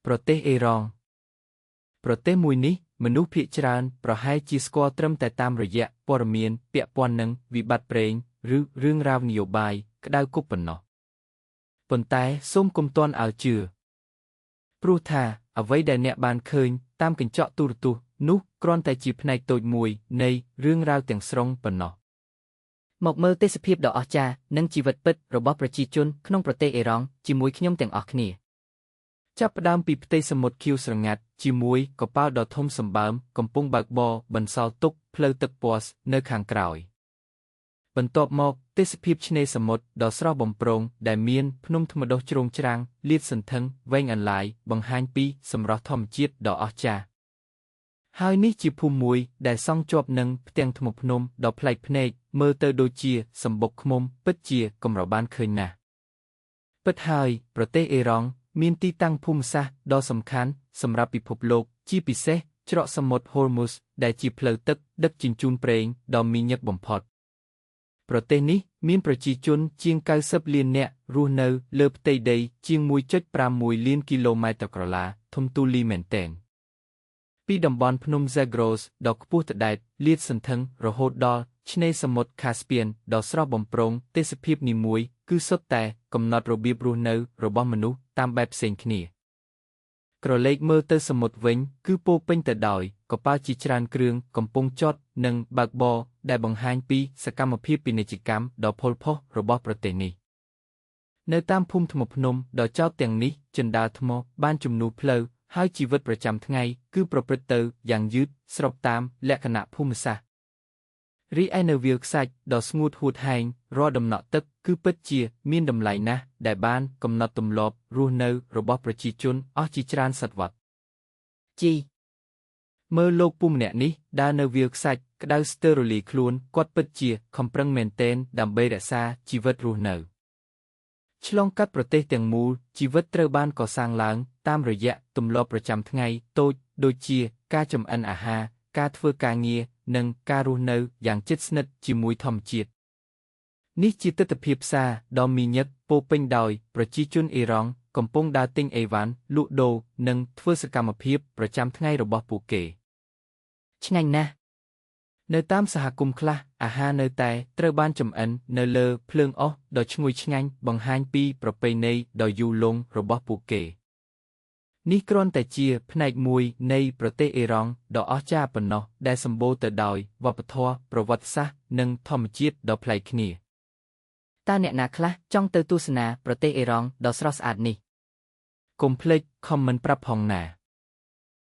ប្រទេសអេរ៉ង់ប្រទេសមួយនេះមនុស្សភាគច្រើនប្រហែលជាស្គាល់ត្រឹមតែតាមរយៈព័ត៌មានពាក់ព័ន្ធនឹងវិបត្តិប្រេងឬរឿងរ៉ាវនយោបាយក្តៅគប់ប៉ុណ្ណោះប៉ុន្តែសូមកុំទាន់ឲ្យជឿព្រោះថាអ្វីដែលអ្នកបានឃើញតាមកញ្ចក់ទូរទស្សន៍នោះគ្រាន់តែជាផ្នែកតូចមួយនៃរឿងរ៉ាវទាំងស្រុងប៉ុណ្ណោះមកមើលទេសភាពដ៏អស្ចារ្យនិងជីវិតពិតរបស់ប្រជាជនក្នុងប្រទេសអេរ៉ង់ជាមួយខ្ញុំទាំងអស់គ្នាចាប់ផ្ដើមពីផ្ទៃសមុទ្រខៀវស្រងាត់ជាមួយកប៉ាល់ដ៏ធំសម្បើមកំពុងបើកបរបន្សល់ទុកផ្លូវទឹកពណ៌នៅខាងក្រោយបន្ទាប់មកទេសភាពឆ្នេរសមុទ្រដ៏ស្រស់បំព្រងដែលមានភ្នំថ្មដុះជ្រោងច្រាំងលាតសន្ធឹងវែងអន្លាយបង្ហាញពីសម្រស់ធម្មជាតិដ៏អស្ចារ្យហើយនេះជាភូមិមួយដែលសង់ជាប់នឹងផ្ទាំងថ្មភ្នំដ៏ប្លែកភ្នែកមើលទៅដូចជាសម្បុកឃ្មុំពិតជាកម្របានឃើញណាស់ពិតហើយប្រទេសអេរ៉ង់មានទីតាំងភូមិសាស្ត្រដ៏សំខាន់សម្រាប់ពិភពលោកជាពិសេសច្រកសមុទ្រ Hormuz ដែលជាផ្លូវទឹកដឹកជញ្ជូនប្រេងដ៏មានញឹកបំផុតប្រទេសនេះមានប្រជាជនជាង90លាននាក់រស់នៅលើផ្ទៃដីជាង 1.51 លានគីឡូម៉ែត្រក្រឡាធំទូលាយមែនទែនពីតំបន់ភ្នំ Zagros ដ៏ខ្ពស់ត្រដែតលាតសន្ធឹងរហូតដល់ឆ្នេរសមុទ្រ Caspian ដ៏ស្រស់បំព្រងទេសភាពនីមួយគឺសុទ្ធតែកំណត់របៀបរស់នៅរបស់មនុស្សតាមបែបផ្សេងគ្នាក្រឡេកមើលទៅសមុទ្រវិញគឺពោរពេញទៅដោយកប៉ាល់ជាច្រើនគ្រឿងកំពុងចតនិងបើកបរដែលបង្ហាញពីសកម្មភាពពាណិជ្ជកម្មដ៏ផុសផុសរបស់ប្រទេសនេះនៅតាមភូមិថ្មភ្នំដ៏ចោទទាំងនេះជណ្ដើរថ្មបានជំនួសផ្លូវហើយជីវិតប្រចាំថ្ងៃគឺប្រព្រឹត្តទៅយ៉ាងយឺតស្របតាមលក្ខណៈភូមិសាស្ត្ររីឯនៅវាលខ្សាច់ដ៏ស្ងួតហួតហែងរាល់ដំណក់ទឹកគឺពិតជាមានតម្លៃណាស់ដែលបានកំណត់ទម្លាប់រស់នៅរបស់ប្រជាជនអស់ជាច្រើនសតវត្សជីមើលលោកពុំម្នាក់នេះដើរនៅវាលខ្សាច់ក្តៅស្ទើររលាយខ្លួនគាត់ពិតជាខំប្រឹងមែនទែនដើម្បីរក្សាជីវិតរស់នៅឆ្លងកាត់ប្រទេសទាំងមូលជីវិតត្រូវបានកសាងឡើងតាមរយៈទម្លាប់ប្រចាំថ្ងៃតូចដូចជាការចម្អិនអាហារការធ្វើការងារនិងការរស់នៅយ៉ាងជិតស្និទ្ធជាមួយធម្មជាតិនេះជាទិដ្ឋភាពផ្សារដ៏មានញឹកពោរពេញដោយប្រជាជនអេរ៉ង់កំពុងដើរទិញអីវ៉ាន់លក់ដូរនិងធ្វើសកម្មភាពប្រចាំថ្ងៃរបស់ពួកគេឆ្ងាញ់ណាស់នៅតាមសហគមន៍ខ្លះអាហារនៅតែត្រូវបានចម្អិននៅលើភ្លើងអុសដ៏ឈ្ងុយឆ្ងាញ់បង្ហាញពីប្រពៃណីដ៏យូរលង់របស់ពួកគេនេះគ្រាន់តែជាផ្នែកមួយនៃប្រទេសអេរ៉ង់ដ៏អស្ចារ្យប៉ុណ្ណោះដែលសម្បូរទៅដោយវប្បធម៌ប្រវត្តិសាស្ត្រនិងធម្មជាតិដ៏ប្លែកគ្នាតើអ្នកណាខ្លះចង់ទៅទស្សនាប្រទេសអេរ៉ង់ដ៏ស្រស់ស្អាតនេះកុំភ្លេចខមមិនប្រាប់ផងណា